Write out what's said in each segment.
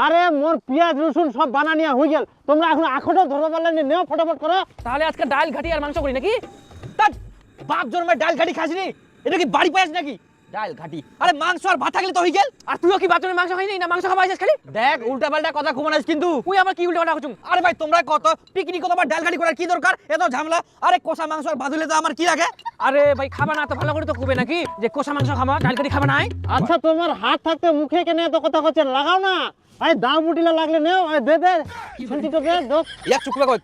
আরে মোর পেঁয়াজ রসুন সব বানানিয়া হয়ে গেল, তোমরা এখন আখটো ধরতে পারলে না, নেও ফটাফট করো। তাহলে আজকে ডাল ঘাটি আর মাংস করি নাকি? তার বাপ জন্মে ডাল ঘাটি খাসনি, এটা কি বাড়ি পাইছ নাকি? ডাল ঘাটি, আরে মাংস আর ভাত থাকলে তো হয়ে গেল। আর তুইও কি বাপ জন্মে মাংস খাইনি না মাংস খাওয়া আছিস খালি? দেখ উল্টা পাল্টা কথা ঘুমানাইস কিন্তু। তুই আবার কি উল্টা পাল্টা করছুম? আরে ভাই তোমরা কত পিকনিক কত আবার ডাল ঘাটি করার কি দরকার? এত ঝামেলা। আরে কষা মাংস আর ভাত হলে তো আমার কি লাগে? আরে ভাই খাবা না তো ভালো করে তো কবে নাকি যে কষা মাংস খাবা ডাল ঘাটি খাবা নাই? আচ্ছা তোমার হাত থাকতে মুখে কেন এত কথা কচ্ছে, লাগাও না। আরে দাও মুটিলা লাগলে নেও, দে দে শুনছি তো, দে দো এক চুকলা কই।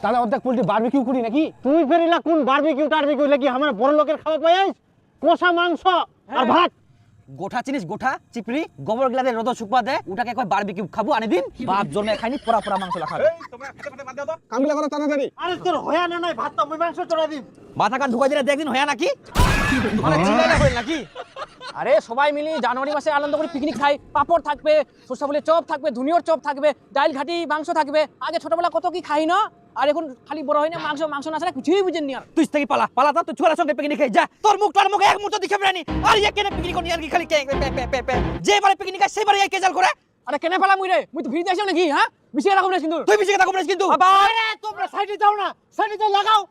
তাহলে অর্ধেক পোল্ট্রি বারবিকিউ করি নাকি? তুই ফেরিলা কোন বারবিকিউ টারবিকিউ লাগি আমার বড় লোকের খাওয়া পাইস? কষা মাংস আর ভাত। গোঠা চিনিস গোঠা চিপড়ি গোবর গিলাতে রোদ শুকবা দে, ওটাকে কয় বারবিকিউ খাবো আনি দিন। বাপ জন্মে খাইনি পোড়া পোড়া মাংস খাবে। এই তোমরা খেতে খেতে বাদ দাও তো, কামগুলা করো তাড়াতাড়ি। আরে তোর হয়া না নাই, ভাত তো আমি মাংস চড়াই দিম। মাথা কান ঢুকাই দিলে দেখদিন হয়া নাকি? মানে চিল্লাইলা হইল নাকি? আরে সবাই মিলে জানুয়ারি মাসে আনন্দ করে পিকনিক খাই, পাপড় থাকবে, সরষা ফুলের চপ থাকবে, ধুনিয়ার চপ থাকবে, ডাল ঘাটি মাংস থাকবে। আগে ছোটবেলা কত কি খাই না, আর এখন খালি বড় হয় না মাংস মাংস না ছাড়া কিছুই বুঝেন নি। আর তুই থেকে পালা পালা তো, তুই ছোড়ার সঙ্গে পিকনিক খাই যা। তোর মুখ তোর মুখে এক মুহূর্ত দেখে বেরানি। আর ইয়া কেন পিকনিক করি আর কি খালি কে যেবারে পিকনিক খাই সেবারে এই কেজাল করে। আরে কেন পালা মুই রে, মুই তো ভিড় যাইছিলাম নাকি? হ্যাঁ বিশে রাখব না কিন্তু, তুই বিশে রাখব না কিন্তু। আরে তোমরা সাইডে যাও না, সাইডে যাও লাগাও।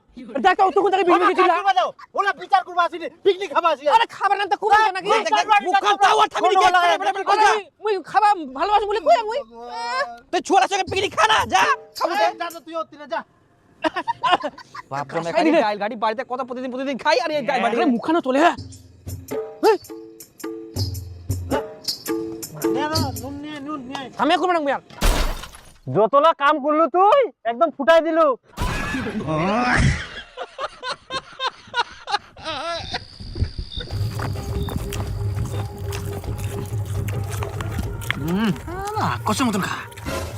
দেখ তো তুই কোন জায়গায় বিড়ি বিড়ি খাবা দাও, ওরা বিচার করবা আসিনি, পিকনিক খাবা আসি। আরে খাবার নাম তো খুব নাকি? মুখ কান তাও আর থামি নাকি? মুই খাবা ভালোবাসি বলে কই মুই? তুই ছোড়ার সঙ্গে পিকনিক খা না যা। খাবো যা তো তুই ওতিনে যা। বাপ রে খাই ডাল গাড়ি বাড়িতে কত প্রতিদিন খাই, আর এই ডাল বাড়ি মুখানো চলে। হ্যাঁ নুন নিয়ে নুন নিয়ে আমি করব না মিয়ার। যতলা কাম করলু তুই একদম ফুটাই দিলু। কষ্ট মতন খা,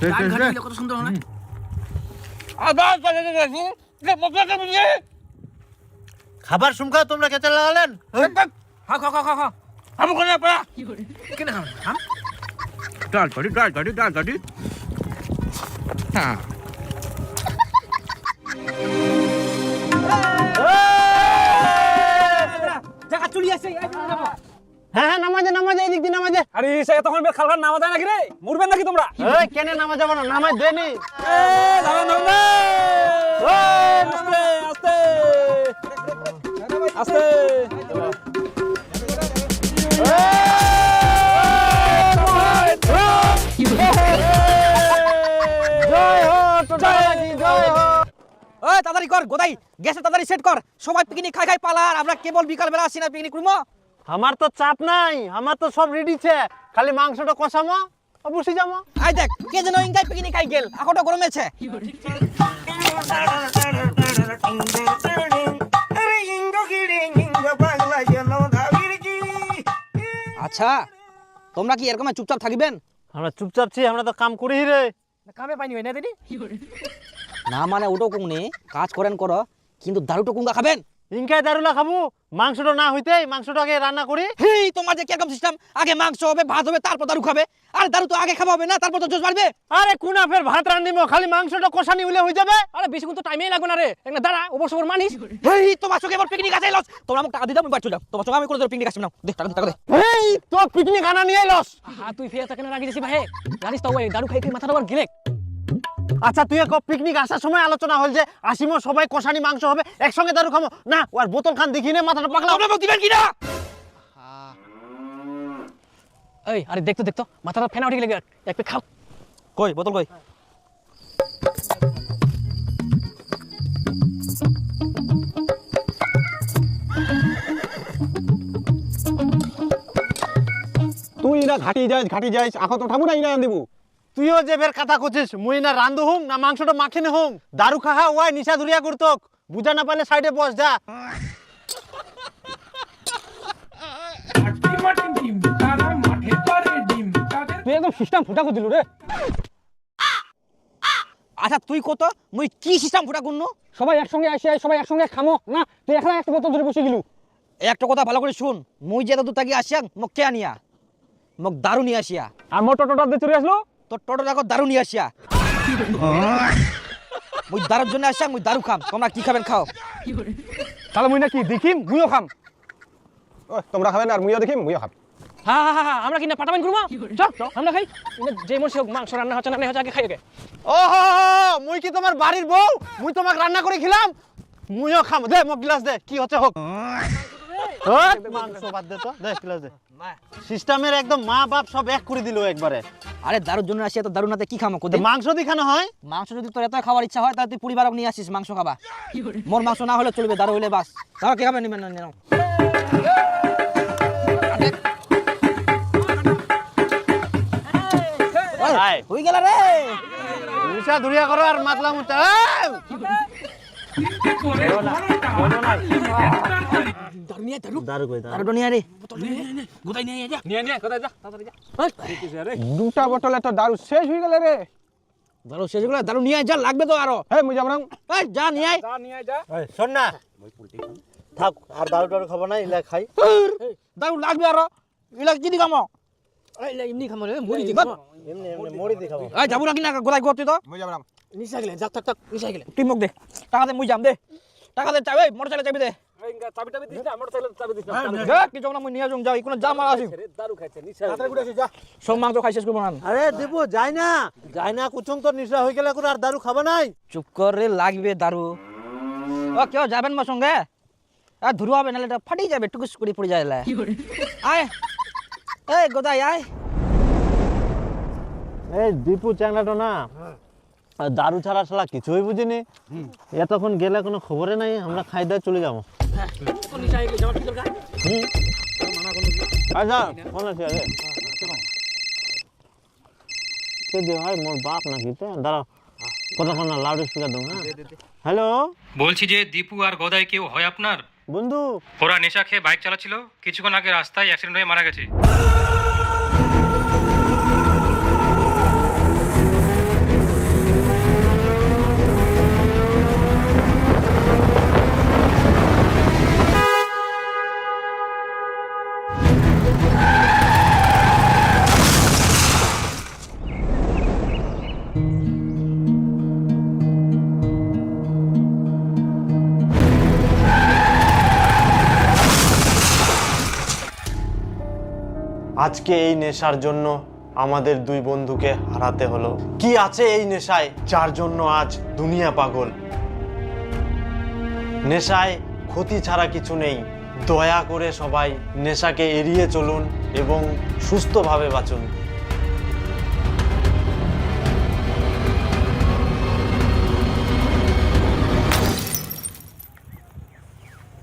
ডাল ঘাটি দিলে কত সুন্দর হয় না? খাবার সুমকা তোমরা কেচা লাগালেন? খা খা খা খা খা আমি কোন না পাড়া কেন খাও না? ডাল গাড়ি হ্যাঁ জায়গা চলি আছে। হ্যাঁ হ্যাঁ নামাজে নামাজে এই দিক দিয়ে নামাজে। আরে সে তখন বের খালখান নামা যায় নাকি রে? মুরবেন নাকি তোমরা? এই কেন নামাজ যাব না, নামাজ দেনি। এ নামা নামা আস্তে আস্তে আস্তে। জয় হো টোটালি জয় হো। ওই তাড়াতাড়ি কর গোদাই, গ্যাসে তাড়াতাড়ি সেট কর। সবাই পিকনিক খাই খাই পালা, আর আমরা কেবল বিকাল বেলা আসি না পিকনিক করবো। আমার তো চাপ নাই, আমার তো সব রেডি ছে, খালি মাংসটা কষামো আর বসে যাবো। আই দেখ কে যেন ইনকাই পিকনিক খাই গেল, এখনটা গরমেছে। আচ্ছা তোমরা কি এরকম চুপচাপ থাকিবেন? আমরা চুপচাপ ছি, আমরা তো কাম করি রে। কামে পাইনি না দিদি না, মানে ওটো কুংনি কাজ করেন করো, কিন্তু দারুটো কুঙ্গা খাবেন? ইনকাই দারুলা খাবো, মাংসটা না হইতেই মাংসটা আগে রান্না করি। হেই তোমার যে কিরকম সিস্টেম, আগে মাংস হবে ভাত হবে তারপর দারু খাবে। আর দারু তো আগে খাওয়া হবে না, তারপর তো জোশ বাড়বে। আরে কোনা ফের ভাত রান্ধিমো, খালি মাংসটা কষানি হইলে হয়ে যাবে। আরে বেশি তো টাইমই লাগবে না রে, একটা দাঁড়া ওপর সবর মানিস। হেই তোমার সঙ্গে এবার পিকনিক আছে লস, তোমরা আমাকে টাকা দিও আমি বাড়ি চলে যাও। তোমার সঙ্গে আমি করে দেব পিকনিক আসি না, দে টাকা দে। এই তো পিকনিক আনা নিয়ে লস। হ্যাঁ তুই ফের তাকে রাগি দিছিস ভাই, জানিস তো ওই দারু খাই খাই মাথাটা আবার গিলে। আচ্ছা তুই এক পিকনিক আসার সময় আলোচনা হল যে আসিমো সবাই কষানি মাংস হবে, একসঙ্গে দারু খাবো না, ওর বোতল খান দেখি নে মাথাটা পাগলা। আপনারা দিবেন কি না? এই আরে দেখতো দেখতো মাথাটা ফেনা উঠে গেলে, এক পে খাও। কই বোতল কই? তুই না ঘাটি যাইস এখন তো ঠাকুর না দেবো। তুইও যে বের কথা করছিস, মুই না রান্ধু হুম না মাংসটা মাখিনে হুম, দারু খাহা ওয়াই নিশা ধরিয়া করতক, বুঝা না পারলে সাইডে বস যা। তুই একদম সিস্টেম ফুটা করে দিলু রে। আচ্ছা তুই কত মুই কি সিস্টেম ফুটা করনু? সবাই একসঙ্গে আসি, সবাই একসঙ্গে খামো না, তুই একলা একটা বোতল ধরে বসে গেলু। একটা কথা ভালো করে শুন, মুই যে দু তাকি আসিয়া মোক কে আনিয়া মোক দারু নিয়ে আসিয়া, আর মোটর টোটর দিয়ে চলে আসলো তোর টোটো দেখো দারু নিয়ে আসিয়া। মুই দারুর জন্য আসিয়া, মুই দারু খাম, তোমরা কি খাবেন খাও। তাহলে মুই নাকি দেখিম মুইও খাম। তোমরা খাবে না আর মুইও দেখি মুইও খাবি। হ্যাঁ হ্যাঁ হ্যাঁ আমরা কিনা পাঠাবেন করবো চল আমরা খাই যে মন সে মাংস রান্না হচ্ছে না হচ্ছে আগে খাই আগে ও হো মুই কি তোমার বাড়ির বউ? মুই তোমাকে রান্না করে খিলাম, মুইও খাম। দে মোক গ্লাস দে, কি হচ্ছে হোক। মাংস বাদ দে তো, দে গ্লাস দে। সিস্টেমের একদম মা বাপ সব এক করে দিল একবারে। আরে দারুর জন্য আসি এত দারুন নাতে কি খামো কোদে মাংস দিখানো হয়। মাংস যদি তোর এত খাওয়ার ইচ্ছা হয় তাহলে তুই পরিবারক নিয়ে আসিস মাংস খাবা। মোর মাংস না হলে চলবে, দারু হলে বাস। তাও কে খাবে নিবেন না। হয়ে গেল রে, উষা ধুরিয়া করো আর মাতলা মুটা। দুটা বোতল এত দারু শেষ হয়ে গেল রে। দারু শেষ হয়ে গেল, দারু নিয়ে আয়, যা লাগবে তো আরো। হ্যাঁ মুই যাবো না। এই যা নিয়ে আয়। শোন না, থাক আর দারু টারু খাবো না, ইলা খাই। দারু লাগবে আরো, ইলাক কি দি খামো? এমনি খামো রে, মুড়ি দি খামো। এমনি এমনি মুড়ি দি খাবো। এই যাবো নাকি না গোলাই করতে তো? মুই যাবো না। নিচা গেলে যা থাক থাক নিচা গেলে তুই মুখ দে, টাকা দে মুই যাম দে, টাকা দে চাবি, মোটর চাইলে চাবি দে। কি যাও না মুই নিয়ে যাম, যাও কোনো জাম আর আসি সব মাংস খাই শেষ করবো না। আরে দেবো যাই না, যাই না কুচুম তোর নিশা হয়ে গেলে আর দারু খাবা নাই। চুপ কর রে, লাগবে দারু। ও কেউ যাবেন মোর সঙ্গে? আর ধরু হবে নাহলে এটা ফাটি যাবে, টুকুস করে পড়ে যায়। আয় এই গোদাই আয়। এই দীপু চ্যাংড়াটা না দারু ছাড়া শালা কিছুই বুঝিনি। এতক্ষণ গেলে কোনো খবরে নাই, আমরা খাই দাই চলে যাবো। আচ্ছা ফোন আছে আরে কে দে ভাই, মোর বাপ নাকি তে দাঁড়াও কতক্ষণ না লাউড স্পিকার দাও। হ্যাঁ হ্যালো বলছি যে দীপু আর গদাই কেউ হয় আপনার? বন্ধু, ওরা নেশা খেয়ে বাইক চালাচ্ছিল, কিছুক্ষণ আগে রাস্তায় অ্যাক্সিডেন্ট হয়ে মারা গেছে। আজকে এই নেশার জন্য আমাদের দুই বন্ধুকে হারাতে হলো। কি আছে এই নেশায় যার জন্য আজ দুনিয়া পাগল? নেশায় ক্ষতি ছাড়া কিছু নেই। দয়া করে সবাই নেশাকে এড়িয়ে চলুন এবং সুস্থভাবে বাঁচুন।